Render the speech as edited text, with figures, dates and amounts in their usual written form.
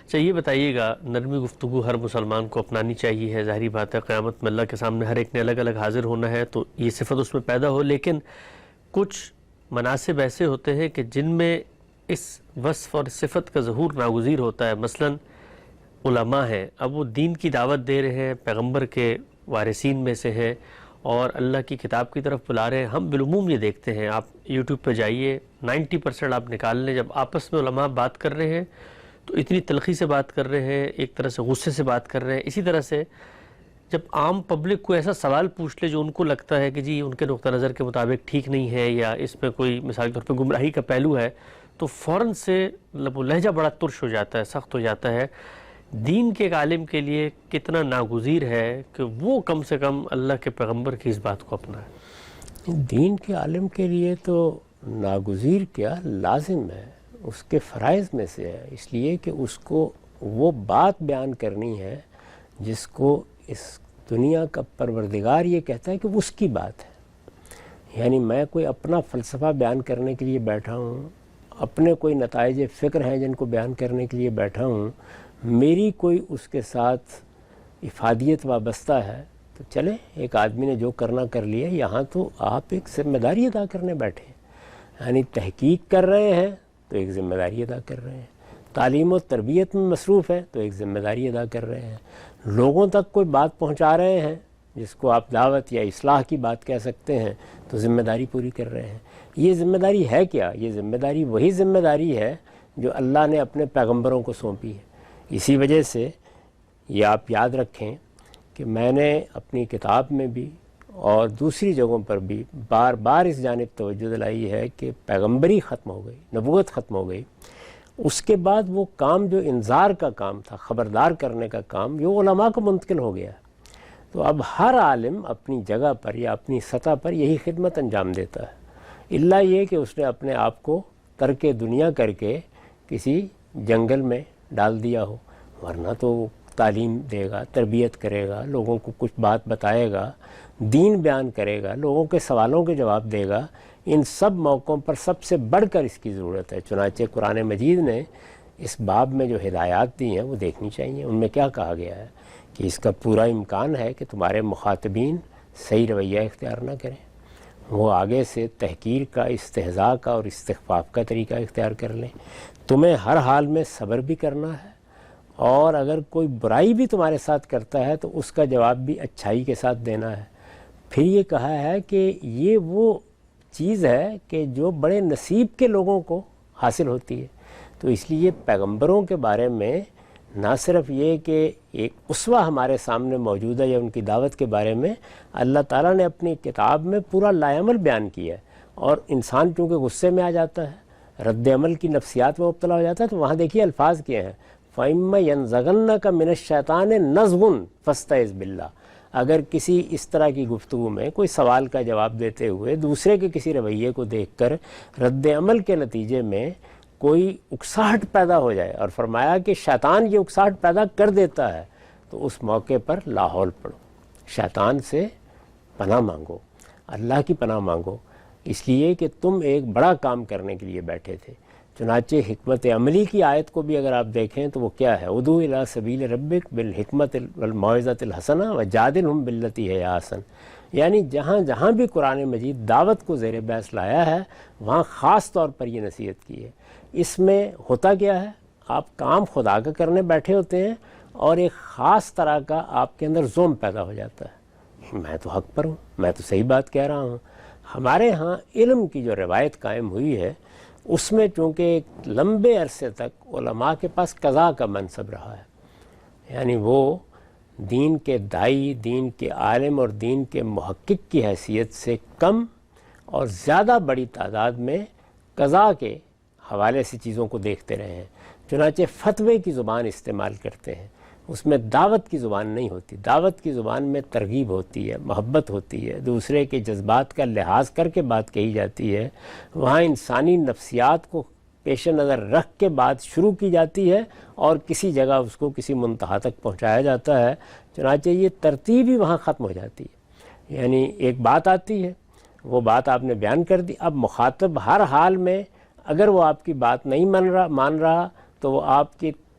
اچھا یہ بتائیے گا، نرمی گفتگو ہر مسلمان کو اپنانی چاہیے ہے، ظاہری بات ہے قیامت میں اللہ کے سامنے ہر ایک نے الگ الگ حاضر ہونا ہے تو یہ صفت اس میں پیدا ہو، لیکن کچھ مناسب ایسے ہوتے ہیں کہ جن میں اس وصف اور صفت کا ظہور ناگزیر ہوتا ہے. مثلا علماء ہیں، اب وہ دین کی دعوت دے رہے ہیں، پیغمبر کے وارثین میں سے ہیں اور اللہ کی کتاب کی طرف بلا رہے ہیں. ہم بالعموم یہ دیکھتے ہیں، آپ یوٹیوب پہ جائیے 90% آپ نکال لیں، جب آپس میں علماء بات کر رہے ہیں تو اتنی تلخی سے بات کر رہے ہیں، ایک طرح سے غصے سے بات کر رہے ہیں. اسی طرح سے جب عام پبلک کو ایسا سوال پوچھ لے جو ان کو لگتا ہے کہ جی ان کے نقطہ نظر کے مطابق ٹھیک نہیں ہے یا اس میں کوئی مثال کے طور پہ گمراہی کا پہلو ہے، تو فوراً سے وہ لہجہ بڑا ترش ہو جاتا ہے، سخت ہو جاتا ہے. دین کے ایک عالم کے لیے کتنا ناگزیر ہے کہ وہ کم سے کم اللہ کے پیغمبر کی اس بات کو اپنائے؟ دین کے عالم کے لیے تو ناگزیر کیا، لازم ہے، اس کے فرائض میں سے ہے، اس لیے کہ اس کو وہ بات بیان کرنی ہے جس کو اس دنیا کا پروردگار یہ کہتا ہے کہ اس کی بات ہے. یعنی میں کوئی اپنا فلسفہ بیان کرنے کے لیے بیٹھا ہوں، اپنے کوئی نتائج فکر ہیں جن کو بیان کرنے کے لیے بیٹھا ہوں، میری کوئی اس کے ساتھ افادیت وابستہ ہے تو چلے، ایک آدمی نے جو کرنا کر لیا. یہاں تو آپ ایک ذمہ داری ادا کرنے بیٹھے ہیں، یعنی تحقیق کر رہے ہیں تو ایک ذمہ داری ادا کر رہے ہیں، تعلیم و تربیت میں مصروف ہیں تو ایک ذمہ داری ادا کر رہے ہیں، لوگوں تک کوئی بات پہنچا رہے ہیں جس کو آپ دعوت یا اصلاح کی بات کہہ سکتے ہیں تو ذمہ داری پوری کر رہے ہیں. یہ ذمہ داری ہے کیا؟ یہ ذمہ داری وہی ذمہ داری ہے جو اللہ نے اپنے پیغمبروں کو سونپی ہے. اسی وجہ سے یہ آپ یاد رکھیں کہ میں نے اپنی کتاب میں بھی اور دوسری جگہوں پر بھی بار بار اس جانب توجہ دلائی ہے کہ پیغمبری ختم ہو گئی، نبوت ختم ہو گئی. اس کے بعد وہ کام جو انذار کا کام تھا، خبردار کرنے کا کام، یہ علماء کو منتقل ہو گیا. تو اب ہر عالم اپنی جگہ پر یا اپنی سطح پر یہی خدمت انجام دیتا ہے، الا یہ کہ اس نے اپنے آپ کو ترک دنیا کر کے کسی جنگل میں ڈال دیا ہو. ورنہ تو تعلیم دے گا، تربیت کرے گا، لوگوں کو کچھ بات بتائے گا، دین بیان کرے گا، لوگوں کے سوالوں کے جواب دے گا. ان سب موقعوں پر سب سے بڑھ کر اس کی ضرورت ہے. چنانچہ قرآن مجید نے اس باب میں جو ہدایات دی ہیں وہ دیکھنی چاہیے. ان میں کیا کہا گیا ہے کہ اس کا پورا امکان ہے کہ تمہارے مخاطبین صحیح رویہ اختیار نہ کریں، وہ آگے سے تحقیر کا، استہزاء کا اور استخفاف کا طریقہ اختیار کر لیں. تمہیں ہر حال میں صبر بھی کرنا ہے، اور اگر کوئی برائی بھی تمہارے ساتھ کرتا ہے تو اس کا جواب بھی اچھائی کے ساتھ دینا ہے. پھر یہ کہا ہے کہ یہ وہ چیز ہے کہ جو بڑے نصیب کے لوگوں کو حاصل ہوتی ہے. تو اس لیے پیغمبروں کے بارے میں نہ صرف یہ کہ ایک اسوہ ہمارے سامنے موجود ہے یا ان کی دعوت کے بارے میں اللہ تعالیٰ نے اپنی کتاب میں پورا لائے عمل بیان کیا ہے. اور انسان چونکہ غصے میں آ جاتا ہے، رد عمل کی نفسیات میں مبتلا ہو جاتا ہے، تو وہاں دیکھیے الفاظ کیا ہیں، فَإِمَّا يَنزَغَنَّكَ مِنَ الشَّيْطَانِ نَزْغٌ فَاسْتَعِذْ بِاللَّهِ. اگر کسی اس طرح کی گفتگو میں کوئی سوال کا جواب دیتے ہوئے دوسرے کے کسی رویے کو دیکھ کر رد عمل کے نتیجے میں کوئی اکساہٹ پیدا ہو جائے، اور فرمایا کہ شیطان یہ اکساہٹ پیدا کر دیتا ہے، تو اس موقع پر لاحول پڑھو، شیطان سے پناہ مانگو، اللہ کی پناہ مانگو، اس لیے کہ تم ایک بڑا کام کرنے کے لیے بیٹھے تھے. چنانچہ حکمت عملی کی آیت کو بھی اگر آپ دیکھیں تو وہ کیا ہے، ادعو الی سبیل ربک بالحکمت والموعظۃ الحسنہ وجادلہم باللتی ہی احسن. یعنی جہاں جہاں بھی قرآن مجید دعوت کو زیر بحث لایا ہے وہاں خاص طور پر یہ نصیحت کی ہے. اس میں ہوتا کیا ہے، آپ کام خدا کا کرنے بیٹھے ہوتے ہیں اور ایک خاص طرح کا آپ کے اندر زوم پیدا ہو جاتا ہے، میں تو حق پر ہوں، میں تو صحیح بات کہہ رہا ہوں. ہمارے ہاں علم کی جو روایت قائم ہوئی ہے اس میں چونکہ ایک لمبے عرصے تک علماء کے پاس قضاء کا منصب رہا ہے، یعنی وہ دین کے داعی، دین کے عالم اور دین کے محقق کی حیثیت سے کم اور زیادہ بڑی تعداد میں قضاء کے حوالے سے چیزوں کو دیکھتے رہے ہیں. چنانچہ فتوے کی زبان استعمال کرتے ہیں، اس میں دعوت کی زبان نہیں ہوتی. دعوت کی زبان میں ترغیب ہوتی ہے، محبت ہوتی ہے، دوسرے کے جذبات کا لحاظ کر کے بات کہی جاتی ہے. وہاں انسانی نفسیات کو پیش نظر رکھ کے بات شروع کی جاتی ہے اور کسی جگہ اس کو کسی منتہا تک پہنچایا جاتا ہے. چنانچہ یہ ترتیب ہی وہاں ختم ہو جاتی ہے. یعنی ایک بات آتی ہے، وہ بات آپ نے بیان کر دی، اب مخاطب ہر حال میں اگر وہ آپ کی بات نہیں مان رہا تو وہ آپ کی